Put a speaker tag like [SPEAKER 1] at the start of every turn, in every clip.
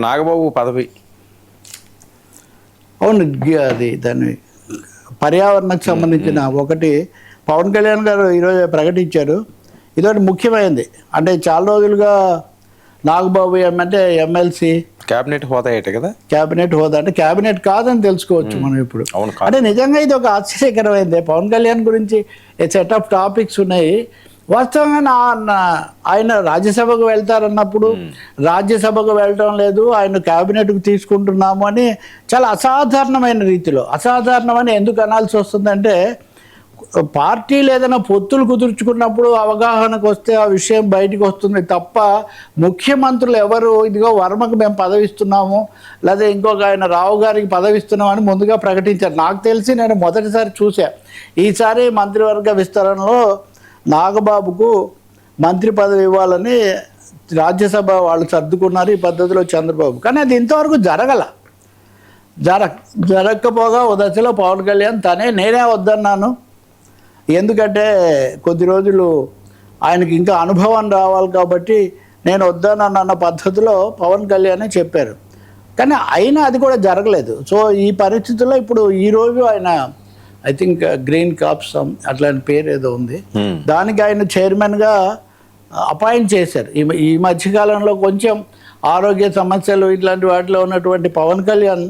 [SPEAKER 1] నాగబాబు పదవి
[SPEAKER 2] అవును, అది దాని పర్యావరణకు సంబంధించిన ఒకటి పవన్ కళ్యాణ్ గారు ఈరోజు ప్రకటించారు. ఇదొకటి ముఖ్యమైనది. అంటే చాలా రోజులుగా నాగబాబు అంటే ఎమ్మెల్సీ
[SPEAKER 1] క్యాబినెట్ హోదా కదా,
[SPEAKER 2] క్యాబినెట్ హోదా అంటే క్యాబినెట్ కాదని తెలుసుకోవచ్చు మనం ఇప్పుడు. అంటే నిజంగా ఇది ఒక ఆశ్చర్యకరమైంది. పవన్ కళ్యాణ్ గురించి సెట్ ఆఫ్ టాపిక్స్ ఉన్నాయి. వాస్తవంగా ఆయన రాజ్యసభకు వెళ్తారన్నప్పుడు రాజ్యసభకు వెళ్ళటం లేదు, ఆయన క్యాబినెట్కు తీసుకుంటున్నాము అని చాలా అసాధారణమైన రీతిలో, అసాధారణమని ఎందుకు అనాల్సి వస్తుందంటే పార్టీలు ఏదైనా పొత్తులు కుదుర్చుకున్నప్పుడు అవగాహనకు వస్తే ఆ విషయం బయటకు వస్తుంది తప్ప ముఖ్యమంత్రులు ఎవరు ఇదిగో వర్మకు మేము పదవిస్తున్నాము లేదా ఇంకొక ఆయన రావు గారికి పదవిస్తున్నామని ముందుగా ప్రకటించారు. నాకు తెలిసి నేను మొదటిసారి చూసా. ఈసారి మంత్రివర్గ విస్తరణలో నాగబాబుకు మంత్రి పదవి ఇవ్వాలని రాజ్యసభ వాళ్ళు సర్దుకున్నారు ఈ పద్ధతిలో చంద్రబాబు. కానీ అది ఇంతవరకు జరగకపోగా ఓ దశలో పవన్ కళ్యాణ్ నేనే వద్దన్నాను, ఎందుకంటే కొద్ది రోజులు ఆయనకి ఇంకా అనుభవం రావాలి కాబట్టి నేను వద్దనన్న పద్ధతిలో పవన్ కళ్యాణ్ చెప్పారు. కానీ అయినా అది కూడా జరగలేదు. సో ఈ పరిస్థితుల్లో ఇప్పుడు ఈరోజు ఆయన ఐ థింక్ గ్రీన్ కాప్స్ అట్లాంటి పేరు ఏదో ఉంది, దానికి ఆయన చైర్మన్గా అపాయింట్ చేశారు. ఈ మధ్యకాలంలో కొంచెం ఆరోగ్య సమస్యలు ఇట్లాంటి వాటిలో ఉన్నటువంటి పవన్ కళ్యాణ్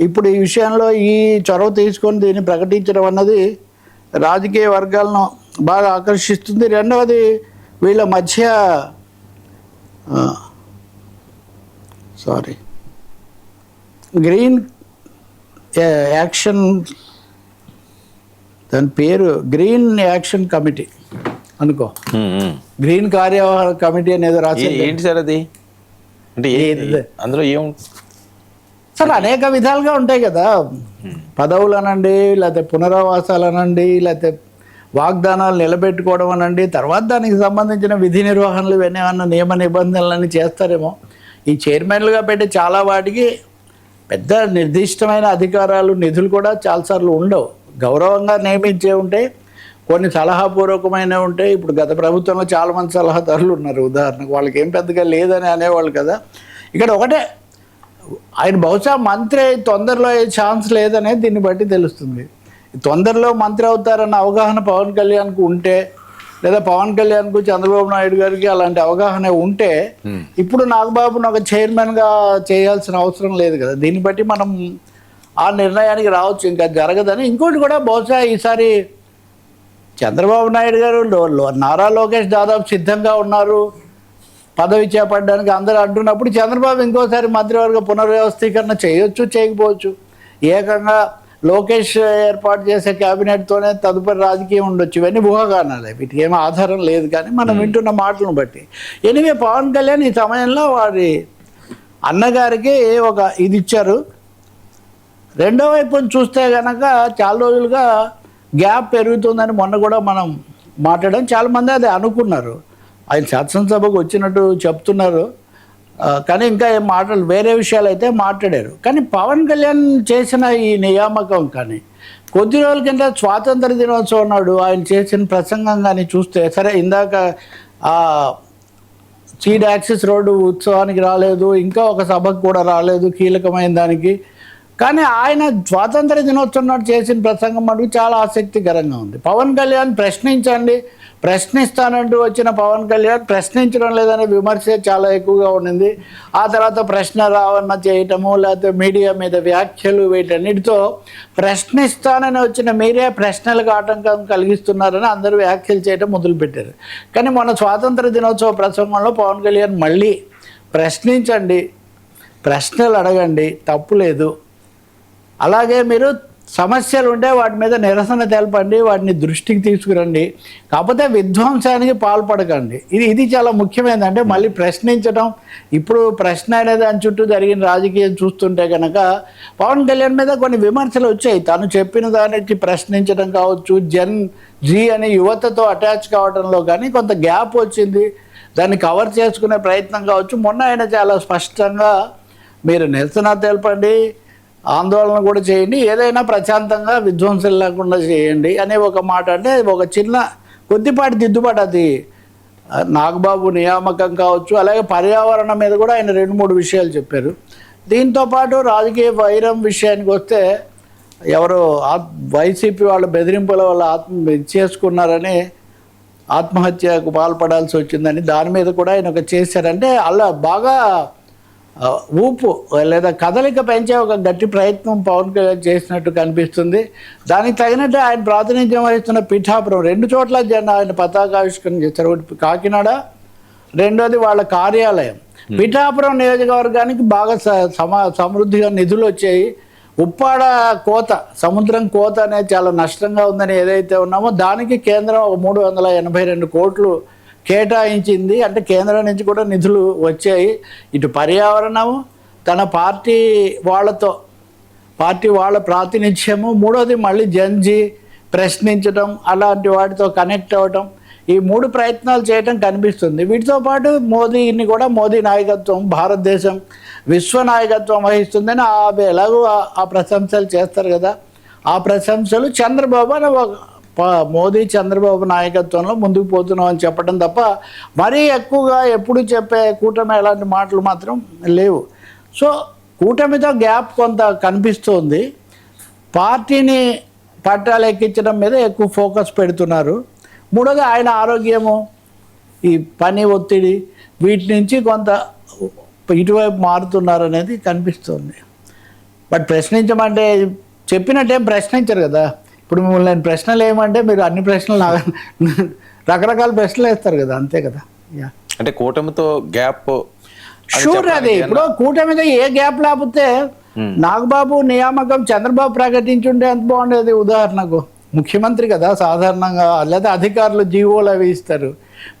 [SPEAKER 2] ఇప్పుడు ఈ విషయంలో ఈ చొరవ తీసుకొని దీన్ని ప్రకటించడం అన్నది రాజకీయ వర్గాలను బాగా ఆకర్షిస్తుంది. రెండవది వీళ్ళ మధ్య గ్రీన్ యాక్షన్, దాని పేరు గ్రీన్ యాక్షన్ కమిటీ అనుకో, గ్రీన్ కార్యవహన కమిటీ అనేది రాసి
[SPEAKER 1] ఏంటి సార్ అది? అంటే అందులో ఏముంటుంది
[SPEAKER 2] సార్? అనేక విధాలుగా ఉంటాయి కదా, పదవులు అనండి, లేకపోతే పునరావాసాలు అనండి, లేకపోతే వాగ్దానాలు నిలబెట్టుకోవడం అనండి, తర్వాత దానికి సంబంధించిన విధి నిర్వహణలు ఇవన్నీ ఏమన్నా నియమ నిబంధనలన్నీ చేస్తారేమో. ఈ చైర్మన్లుగా పెట్టే చాలా వాటికి పెద్ద నిర్దిష్టమైన అధికారాలు నిధులు కూడా చాలాసార్లు ఉండవు. గౌరవంగా నియమించే ఉంటాయి, కొన్ని సలహాపూర్వకమైనవి ఉంటాయి. ఇప్పుడు గత ప్రభుత్వంలో చాలామంది సలహాదారులు ఉన్నారు ఉదాహరణకు, వాళ్ళకి ఏం పెద్దగా లేదని అనేవాళ్ళు కదా. ఇక్కడ ఒకటే, ఆయన బహుశా మంత్రి తొందరలో అయ్యే ఛాన్స్ లేదనేది దీన్ని బట్టి తెలుస్తుంది. తొందరలో మంత్రి అవుతారన్న అవగాహన పవన్ కళ్యాణ్కు ఉంటే, లేదా పవన్ కళ్యాణ్కు చంద్రబాబు నాయుడు గారికి అలాంటి అవగాహన ఉంటే ఇప్పుడు నాగబాబును ఒక చైర్మన్గా చేయాల్సిన అవసరం లేదు కదా. దీన్ని బట్టి మనం ఆ నిర్ణయానికి రావచ్చు, ఇంకా జరగదని. ఇంకోటి కూడా బహుశా ఈసారి చంద్రబాబు నాయుడు గారు నారా లోకేష్ దాదాపు సిద్ధంగా ఉన్నారు పదవి చేపట్టడానికి అందరూ అంటున్నప్పుడు చంద్రబాబు ఇంకోసారి మంత్రివర్గ పునర్వ్యవస్థీకరణ చేయొచ్చు, చేయకపోవచ్చు. ఏకంగా లోకేష్ ఏర్పాటు చేసే క్యాబినెట్తోనే తదుపరి రాజకీయం ఉండొచ్చు. ఇవన్నీ ఊహాగానాలే, వీటికి ఏమీ ఆధారం లేదు. కానీ మనం వింటున్న మాటలను బట్టి ఎనివే పవన్ కళ్యాణ్ ఈ సమయంలో వారి అన్నగారికి ఒక ఇది ఇచ్చారు. రెండో వైపు చూస్తే కనుక చాలా రోజులుగా గ్యాప్ పెరుగుతుందని మొన్న కూడా మనం మాట్లాడడం, చాలామంది అది అనుకున్నారు. ఆయన శాసనసభకు వచ్చినట్టు చెప్తున్నారు, కానీ ఇంకా ఏం మాటలు వేరే విషయాలు అయితే మాట్లాడారు. కానీ పవన్ కళ్యాణ్ చేసిన ఈ నియామకం కానీ కొద్ది రోజుల కింద స్వాతంత్ర దినోత్సవం నాడు ఆయన చేసిన ప్రసంగం కానీ చూస్తే, సరే ఇందాక సీడ్ యాక్సిస్ రోడ్డు ఉత్సవానికి రాలేదు, ఇంకా ఒక సభకు కూడా రాలేదు కీలకమైన దానికి, కానీ ఆయన స్వాతంత్ర దినోత్సవం నాడు చేసిన ప్రసంగం మటుకు చాలా ఆసక్తికరంగా ఉంది. పవన్ కళ్యాణ్ ప్రశ్నించండి, ప్రశ్నిస్తానంటూ వచ్చిన పవన్ కళ్యాణ్ ప్రశ్నించడం లేదనే విమర్శ చాలా ఎక్కువగా ఉండింది. ఆ తర్వాత ప్రశ్న రావన్న చేయటము, లేకపోతే మీడియా మీద వ్యాఖ్యలు, వీటన్నిటితో ప్రశ్నిస్తానని వచ్చిన మీరే ప్రశ్నలకు ఆటంకం కలిగిస్తున్నారని అందరూ వ్యాఖ్యలు చేయడం మొదలుపెట్టారు. కానీ మొన్న స్వాతంత్ర దినోత్సవ ప్రసంగంలో పవన్ కళ్యాణ్ మళ్ళీ ప్రశ్నించండి, ప్రశ్నలు అడగండి, తప్పు లేదు, అలాగే మీరు సమస్యలు ఉంటే వాటి మీద నిరసన తెలపండి, వాటిని దృష్టికి తీసుకురండి, కాకపోతే విధ్వంసానికి పాల్పడకండి. ఇది చాలా ముఖ్యమైనది. అంటే మళ్ళీ ప్రశ్నించడం, ఇప్పుడు ప్రశ్న అనేది దాని చుట్టూ జరిగిన రాజకీయం చూస్తుంటే కనుక పవన్ కళ్యాణ్ మీద కొన్ని విమర్శలు వచ్చాయి. తను చెప్పిన దానికి ప్రశ్నించడం కావచ్చు, జన్ జీ అనే యువతతో అటాచ్ కావడంలో కానీ కొంత గ్యాప్ వచ్చింది, దాన్ని కవర్ చేసుకునే ప్రయత్నం కావచ్చు. మొన్న ఆయన చాలా స్పష్టంగా మీరు నిరసన తెలపండి, ఆందోళన కూడా చేయండి, ఏదైనా ప్రశాంతంగా విధ్వంసం లేకుండా చేయండి అనే ఒక మాట. అంటే ఒక చిన్న కొద్దిపాటి దిద్దుబాటు అది నాగబాబు నియామకం కావచ్చు, అలాగే పర్యావరణం మీద కూడా ఆయన 2-3 విషయాలు చెప్పారు. దీంతోపాటు రాజకీయ వైరం విషయానికి వస్తే ఎవరో వైసీపీ వాళ్ళ బెదిరింపుల వల్ల చేసుకున్నారని ఆత్మహత్యకు పాల్పడాల్సి వచ్చిందని దాని మీద కూడా ఆయన ఒక చేశారంటే అలా బాగా ఊపు లేదా కదలిక పెంచే ఒక గట్టి ప్రయత్నం పవన్ కళ్యాణ్ చేసినట్టు కనిపిస్తుంది. దానికి తగినట్టు ఆయన ప్రాతినిధ్యం వహిస్తున్న పిఠాపురం 2 చోట్ల ఆయన పతాకావిష్కరణ చేశారు. ఒకటి కాకినాడ, రెండోది వాళ్ళ కార్యాలయం. పిఠాపురం నియోజకవర్గానికి బాగా సమృద్ధిగా నిధులు వచ్చాయి. ఉప్పాడ కోత, సముద్రం కోత అనేది చాలా నష్టంగా ఉందని ఏదైతే ఉన్నామో దానికి కేంద్రం 382 కోట్లు కేటాయించింది. అంటే కేంద్రం నుంచి కూడా నిధులు వచ్చాయి. ఇటు పర్యావరణము, తన పార్టీ వాళ్ళ ప్రాతినిధ్యము, మూడోది మళ్ళీ జంజీ ప్రశ్నించడం, అలాంటి వాటితో కనెక్ట్ అవ్వటం, ఈ 3 ప్రయత్నాలు చేయటం కనిపిస్తుంది. వీటితో పాటు మోదీ నాయకత్వం, భారతదేశం విశ్వ నాయకత్వం వహిస్తుందని ఎలాగో ఆ ప్రశంసలు చేస్తారు కదా. ఆ ప్రశంసలు మోదీ చంద్రబాబు నాయకత్వంలో ముందుకు పోతున్నాం అని చెప్పడం తప్ప మరీ ఎక్కువగా ఎప్పుడు చెప్పే కూటమి అలాంటి మాటలు మాత్రం లేవు. సో కూటమితో గ్యాప్ కొంత కనిపిస్తోంది. పార్టీని పట్టాలు ఎక్కించడం మీద ఎక్కువ ఫోకస్ పెడుతున్నారు. మూడోది ఆయన ఆరోగ్యము, ఈ పని ఒత్తిడి, వీటి నుంచి కొంత ఇటువైపు మారుతున్నారు అనేది కనిపిస్తుంది. బట్ ప్రశ్నించమంటే చెప్పినట్టేం ప్రశ్నించరు కదా. ఇప్పుడు మిమ్మల్ని నేను ప్రశ్నలు ఏమంటే మీరు అన్ని ప్రశ్నలు రకరకాల ప్రశ్నలు వేస్తారు కదా, అంతే కదా.
[SPEAKER 1] అంటే కూటమితో గ్యాప్
[SPEAKER 2] షూర్. అది ఇప్పుడు కూటమితో ఏ గ్యాప్ లేకపోతే నాగబాబు నియామకం చంద్రబాబు ప్రకటించుంటే ఎంత బాగుండేది. ఉదాహరణకు ముఖ్యమంత్రి కదా సాధారణంగా, లేదా అధికారులు జీవోలు అవి ఇస్తారు.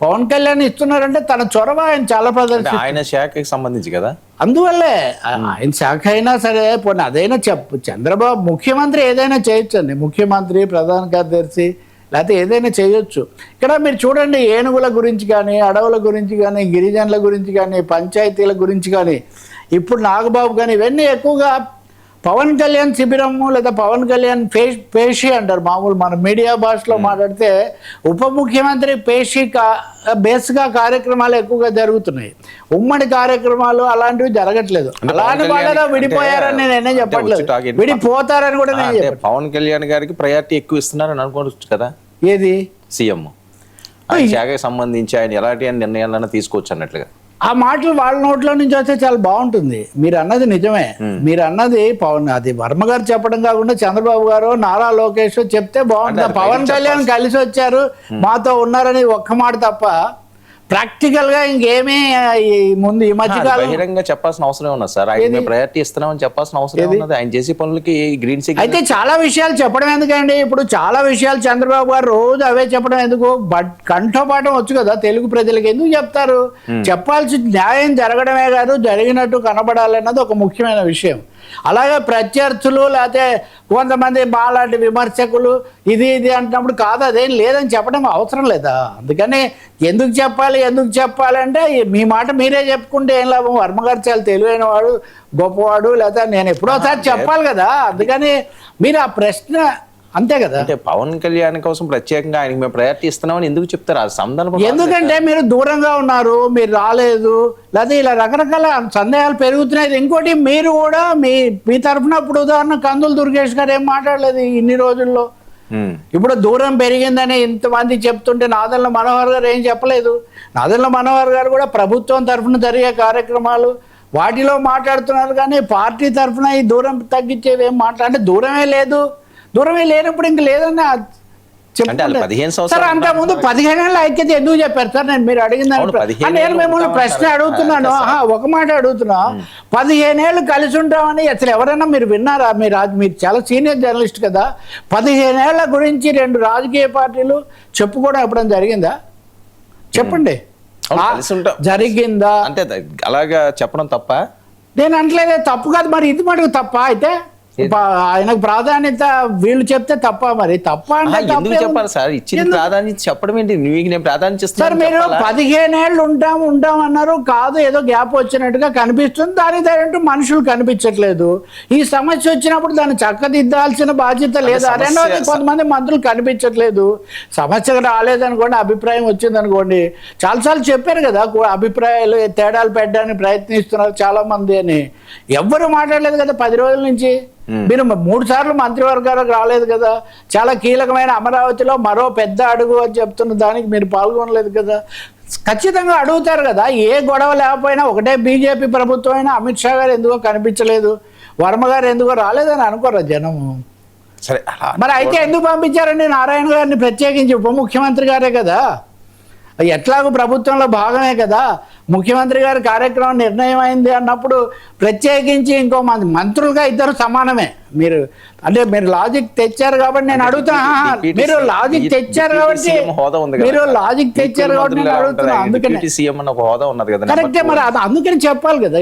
[SPEAKER 2] పవన్ కళ్యాణ్ ఇస్తున్నారంటే తన చొరవ ఆయన చాలా ప్రదర్శిస్తారు.
[SPEAKER 1] ఆయన శాఖకి సంబంధించి కదా,
[SPEAKER 2] అందువల్లే ఆయన శాఖ అయినా సరే పోనీ అదైనా చంద్రబాబు ముఖ్యమంత్రి ఏదైనా చేయొచ్చండి. ముఖ్యమంత్రి, ప్రధాన కార్యదర్శి లేకపోతే ఏదైనా చేయొచ్చు. ఇక్కడ మీరు చూడండి, ఏనుగుల గురించి కానీ, అడవుల గురించి కానీ, గిరిజనుల గురించి కానీ, పంచాయతీల గురించి కానీ, ఇప్పుడు నాగబాబు కానీ ఇవన్నీ ఎక్కువగా పవన్ కళ్యాణ్ శిబిరము లేదా పవన్ కళ్యాణ్ పేషి అంటారు. మామూలు మన మీడియా భాషలో మాట్లాడితే ఉప ముఖ్యమంత్రి బేస్గా కార్యక్రమాలు ఎక్కువగా జరుగుతున్నాయి. ఉమ్మడి కార్యక్రమాలు అలాంటివి జరగట్లేదు. అలాంటి వాళ్ళలో విడిపోయారని నేనే చెప్పట్లేదు, విడిపోతారని కూడా నేను చెప్పాను.
[SPEAKER 1] పవన్ కళ్యాణ్ గారికి ప్రయారిటీ ఎక్కువ ఇస్తున్నారని అనుకోవచ్చు కదా.
[SPEAKER 2] ఏది
[SPEAKER 1] సీఎం ఆయన శాఖకి సంబంధించి ఆయన ఎలాంటి నిర్ణయాలను తీసుకోవచ్చు అన్నట్లుగా
[SPEAKER 2] ఆ మాటలు వాళ్ళ నోట్లో నుంచి వస్తే చాలా బాగుంటుంది. మీరు అన్నది నిజమే. మీరు అన్నది అది వర్మ గారు చెప్పడం కాకుండా చంద్రబాబు గారు, నారా లోకేష్ చెప్తే బాగుంటుంది. పవన్ కళ్యాణ్ కలిసి వచ్చారు, మాతో ఉన్నారని ఒక్క మాట తప్ప ప్రాక్టికల్ గా ఇంకేమీ ముందు ఈ మధ్యకాలం
[SPEAKER 1] బహిరంగంగా చెప్పాల్సిన అవసరం ఉన్నా సార్. ఆయన ప్రయారిటీ ఇస్తున్నామని చెప్పాల్సిన అవసరం ఉన్నది. ఆయన చేసే పనులకి గ్రీన్ సిగ్నల్.
[SPEAKER 2] అయితే చాలా విషయాలు చెప్పడం ఎందుకండి, ఇప్పుడు చాలా విషయాలు చంద్రబాబు గారు రోజు అవే చెప్పడం ఎందుకు? కంఠోపాఠం వచ్చు కదా తెలుగు ప్రజలకు, ఎందుకు చెప్తారు? చెప్పాల్సి న్యాయం జరగడమే కాదు, జరిగినట్టు కనబడాలన్నది ఒక ముఖ్యమైన విషయం. అలాగే ప్రత్యర్థులు లేకపోతే కొంతమంది బాలాంటి విమర్శకులు ఇది అంటున్నప్పుడు కాదు, అదేం లేదని చెప్పడం అవసరం లేదా? అందుకని ఎందుకు చెప్పాలి అంటే మీ మాట మీరే చెప్పుకుంటే ఏం లాభం? వర్మగారు చాలా తెలివైన వాడు, గొప్పవాడు, లేదా నేను ఎప్పుడోసారి చెప్పాలి కదా. అందుకని మీరు ఆ ప్రశ్న అంతే కదా.
[SPEAKER 1] అంటే పవన్ కళ్యాణ్ కోసం ప్రత్యేకంగా ఆయనకి మేము ప్రయారిటీ ఇస్తున్నామని ఎందుకు చెప్తారు? ఆ సందర్భం
[SPEAKER 2] ఎందుకంటే మీరు దూరంగా ఉన్నారు, మీరు రాలేదు, లేదా ఇలా రకరకాల సందేహాలు పెరుగుతున్నాయి. ఇంకోటి మీరు కూడా మీ తరఫున ఇప్పుడు ఉదాహరణ కందులు దుర్గేష్ గారు ఏం మాట్లాడలేదు ఇన్ని రోజుల్లో. ఇప్పుడు దూరం పెరిగిందని ఇంతమంది చెప్తుంటే నాదెండ్ల మనోహర్ గారు ఏం చెప్పలేదు. నాదెండ్ల మనోహర్ గారు కూడా ప్రభుత్వం తరఫున జరిగే కార్యక్రమాలు వాటిలో మాట్లాడుతున్నారు, కానీ పార్టీ తరఫున ఈ దూరం తగ్గించేవి ఏం అంటే దూరమే లేనప్పుడు ఇంక లేదన్నా సార్. అంత ముందు 15 ఏళ్ళ ఐక్యత ఎందుకు చెప్పారు సార్? నేను అడిగిన నేను మిమ్మల్ని ప్రశ్న అడుగుతున్నాను, ఒక మాట అడుగుతున్నా. 15 ఏళ్ళు కలిసి ఉంటామని అసలు ఎవరైనా మీరు విన్నారా? మీరు చాలా సీనియర్ జర్నలిస్ట్ కదా. 15 ఏళ్ల గురించి 2 రాజకీయ పార్టీలు చెప్పుకోవడం ఎప్పుడైనా జరిగిందా? చెప్పండి, జరిగిందా?
[SPEAKER 1] అంటే అలాగా చెప్పడం తప్ప
[SPEAKER 2] నేను అంటలేదే, తప్పు కాదు. మరి ఇది మటుకు తప్ప అయితే ఆయనకు ప్రాధాన్యత వీళ్ళు చెప్తే తప్ప, మరి తప్ప అంటే
[SPEAKER 1] ఎందుకు చెప్పాలి సార్? ఇచ్చిన ప్రాధాన్యత చెప్పడం ఏంటి? మీకు నేను ప్రాధాన్యత
[SPEAKER 2] సార్ మీరు 15 ఏళ్ళు ఉంటాం అన్నారు, కాదు ఏదో గ్యాప్ వచ్చినట్టుగా కనిపిస్తుంది, దానికి తగ్గట్టు మనుషులు కనిపించట్లేదు. ఈ సమస్య వచ్చినప్పుడు దాన్ని చక్కదిద్దాల్సిన బాధ్యత లేదా? రెండవది కొంతమంది మంత్రులు కనిపించట్లేదు. సమస్య రాలేదనుకోండి, అభిప్రాయం వచ్చిందనుకోండి, చాలాసార్లు చెప్పారు కదా అభిప్రాయాలు తేడాలు పెట్టడానికి ప్రయత్నిస్తున్నారు చాలా మంది అని. ఎవ్వరు మాట్లాడలేదు కదా 10 రోజుల నుంచి. మీరు 3 సార్లు మంత్రివర్గాలకు రాలేదు కదా. చాలా కీలకమైన అమరావతిలో మరో పెద్ద అడుగు అని చెప్తున్న దానికి మీరు పాల్గొనలేదు కదా. ఖచ్చితంగా అడుగుతారు కదా. ఏ గొడవ లేకపోయినా ఒకటే బీజేపీ ప్రభుత్వం అయినా అమిత్ షా గారు ఎందుకో కనిపించలేదు, వర్మ గారు ఎందుకో రాలేదని అనుకోరా జనము.
[SPEAKER 1] సరే,
[SPEAKER 2] మరి అయితే ఎందుకు పంపించారండి నారాయణ గారిని ప్రత్యేకించి? ఉప ముఖ్యమంత్రి గారే కదా, ఎట్లాగో ప్రభుత్వంలో భాగమే కదా. ముఖ్యమంత్రి గారి కార్యక్రమం నిర్ణయం అయింది అన్నప్పుడు ప్రత్యేకించి ఇంకో మంత్రులుగా ఇద్దరు సమానమే. మీరు అంటే మీరు లాజిక్ తెచ్చారు కాబట్టి నేను అడుగుతున్నా. మీరు లాజిక్ తెచ్చారు కాబట్టి నేను అడుగుతున్నా. అందుకనే కరెక్టే, మరి అందుకని చెప్పాలి కదా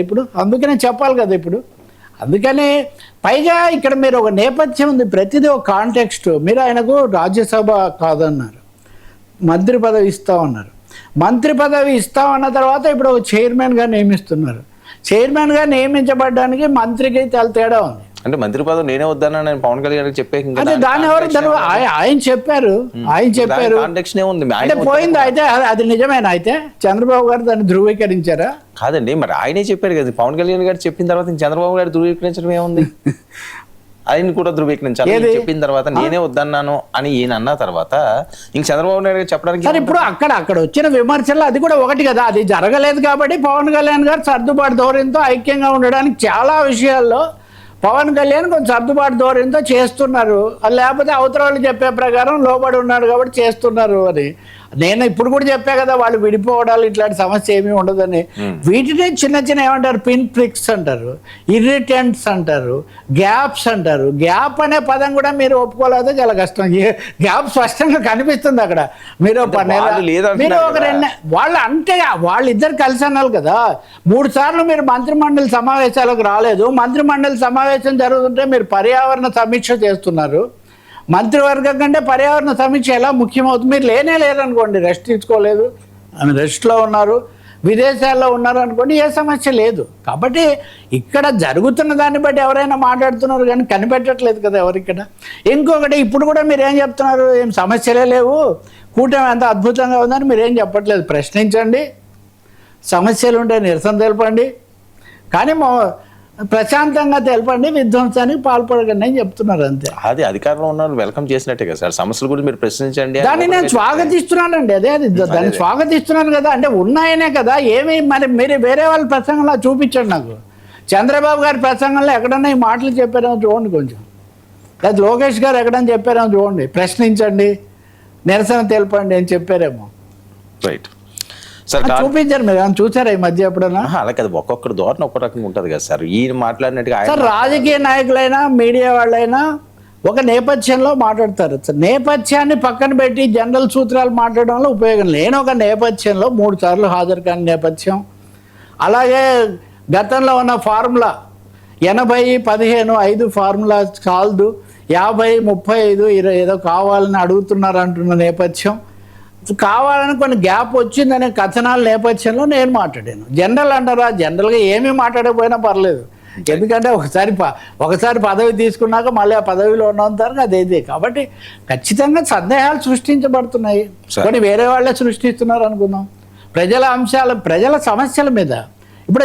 [SPEAKER 2] ఇప్పుడు. అందుకని పైగా ఇక్కడ మీరు ఒక నేపథ్యం ఉంది, ప్రతిదీ ఒక కాంటెక్స్ట్. మీరు ఆయనకు రాజ్యసభ కాదన్నారు, మంత్రి పదవి ఇస్తామన్నారు. మంత్రి పదవి ఇస్తామన్న తర్వాత ఇప్పుడు ఒక చైర్మన్గా నియమిస్తున్నారు. చైర్మన్గా నియమించబడ్డానికి మంత్రికి తేడా ఉంది.
[SPEAKER 1] అంటే మంత్రి పదవి నేనే వద్దన్నా నేను పవన్ కళ్యాణ్ చెప్పే
[SPEAKER 2] అంటే దాని ఎవరు ఆయన చెప్పారు అంటే పోయింది. అయితే అది నిజమేనా? అయితే చంద్రబాబు గారు దాన్ని ధృవీకరించారా?
[SPEAKER 1] కాదండి, మరి ఆయనే చెప్పారు కదా. పవన్ కళ్యాణ్ గారు చెప్పిన తర్వాత చంద్రబాబు గారు ధృవీకరించడం ఏముంది? ఆయన కూడా ధృవీకరించాలి. చెప్పిన తర్వాత నేనే వద్దన్నాను అని ఈయన అన్న తర్వాత ఇంక చంద్రబాబు నాయుడు గారు చెప్పడానికి
[SPEAKER 2] సార్ ఇప్పుడు అక్కడ వచ్చిన విమర్శలు అది కూడా ఒకటి కదా. అది జరగలేదు కాబట్టి పవన్ కళ్యాణ్ గారు సర్దుబాటు ధోరణితో ఐక్యంగా ఉండడానికి చాలా విషయాల్లో పవన్ కళ్యాణ్ కొంచెం సర్దుబాటు ధోరణితో చేస్తున్నారు. లేకపోతే అవతల వాళ్ళు చెప్పే ప్రకారం లోబడి ఉన్నాడు కాబట్టి చేస్తున్నారు అని. నేను ఇప్పుడు కూడా చెప్పా కదా, వాళ్ళు విడిపోవడాలు ఇట్లాంటి సమస్య ఏమీ ఉండదని. వీటిని చిన్న ఏమంటారు, పిన్ ప్రిక్స్ అంటారు, ఇరిటెంట్స్ అంటారు, గ్యాప్స్ అంటారు. గ్యాప్ అనే పదం కూడా మీరు ఒప్పుకోలేదో చాలా కష్టం. గ్యాప్ స్పష్టంగా కనిపిస్తుంది అక్కడ. మీరు ఒక 2 వాళ్ళు అంటే వాళ్ళిద్దరు కలిసి అన్నారు కదా. 3 సార్లు మీరు మంత్రిమండలి సమావేశాలకు రాలేదు. మంత్రిమండలి సమావేశం జరుగుతుంటే మీరు పర్యావరణ సమీక్ష చేస్తున్నారు. మంత్రివర్గం కంటే పర్యావరణ సమీక్ష ఎలా ముఖ్యమవుతుంది? మీరు లేరనుకోండి, రెస్ట్ తీసుకోలేదు, ఆమె రెస్ట్లో ఉన్నారు, విదేశాల్లో ఉన్నారు అనుకోండి, ఏ సమస్య లేదు. కాబట్టి ఇక్కడ జరుగుతున్న దాన్ని బట్టి ఎవరైనా మాట్లాడుతున్నారు కానీ కనిపెట్టట్లేదు కదా ఎవరిక్కడ. ఇంకొకటి ఇప్పుడు కూడా మీరు ఏం చెప్తున్నారు, ఏం సమస్యలే లేవు, కూటమి ఎంత అద్భుతంగా ఉందని మీరేం చెప్పట్లేదు. ప్రశ్నించండి, సమస్యలు ఉంటే నిరసన తెలపండి, కానీ ప్రశాంతంగా తెలపండి, విధ్వంసానికి పాల్పడకండి అని చెప్తున్నారు అంతే.
[SPEAKER 1] అది అధికారంలో ఉన్న వెల్కమ్ చేసినట్టే కదా సార్. సమస్యల గురించి మీరు ప్రశ్నించండి, దాన్ని
[SPEAKER 2] నేను స్వాగతిస్తున్నానండి. దాన్ని స్వాగతిస్తున్నాను కదా. అంటే ఉన్నాయనే కదా. ఏమి మరి మీరు వేరే వాళ్ళ ప్రసంగంలో చూపించండి నాకు. చంద్రబాబు గారి ప్రసంగంలో ఎక్కడన్నా ఈ మాటలు చెప్పారేమో చూడండి కొంచెం. లేదా లోకేష్ గారు ఎక్కడన్నా చెప్పారేమో చూడండి. ప్రశ్నించండి, నిరసన తెలపండి అని చెప్పారేమో.
[SPEAKER 1] రైట్,
[SPEAKER 2] చూపించారు. మీరు చూసారా ఈ మధ్య ఎప్పుడన్నా?
[SPEAKER 1] అలా కదా, ఒక్కొక్కరు ధోరణి ఒక్క రకంగా ఉంటుంది కదా సార్. ఈయన మాట్లాడినట్టుగా
[SPEAKER 2] సార్ రాజకీయ నాయకులైనా మీడియా వాళ్ళైనా ఒక నేపథ్యంలో మాట్లాడతారు. నేపథ్యాన్ని పక్కన పెట్టి జనరల్ సూత్రాలు మాట్లాడడంలో ఉపయోగం. నేను ఒక నేపథ్యంలో 3 సార్లు హాజరు కాని నేపథ్యం, అలాగే గతంలో ఉన్న ఫార్ములా 80-15 ఫార్ములా చాలదు, 50-35 ఏదో కావాలని అడుగుతున్నారు అంటున్న నేపథ్యం, కావాలని కొన్ని గ్యాప్ వచ్చిందనే కథనాల నేపథ్యంలో నేను మాట్లాడాను. జనరల్ అంటారా, జనరల్గా ఏమీ మాట్లాడకపోయినా పర్లేదు. ఎందుకంటే ఒకసారి పదవి తీసుకున్నాక మళ్ళీ ఆ పదవిలో ఉన్నంతవరకు అదేదే. కాబట్టి ఖచ్చితంగా సందేహాలు సృష్టించబడుతున్నాయి. కొన్ని వేరే వాళ్ళే సృష్టిస్తున్నారు అనుకుందాం. ప్రజల సమస్యల మీద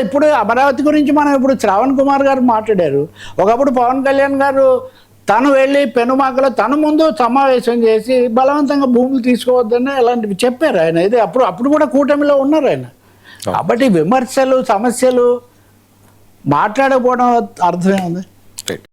[SPEAKER 2] ఇప్పుడు అమరావతి గురించి మనం ఇప్పుడు శ్రావణ్ కుమార్ గారు మాట్లాడారు. ఒకప్పుడు పవన్ కళ్యాణ్ గారు తను వెళ్ళి పెనుమాకలో తను ముందు సమావేశం చేసి బలవంతంగా భూములు తీసుకోవద్దని అలాంటివి చెప్పారు ఆయన. ఇది అప్పుడు కూడా కూటమిలో ఉన్నారు ఆయన. కాబట్టి విమర్శలు సమస్యలు మాట్లాడకపోవడం అర్థమే ఉంది.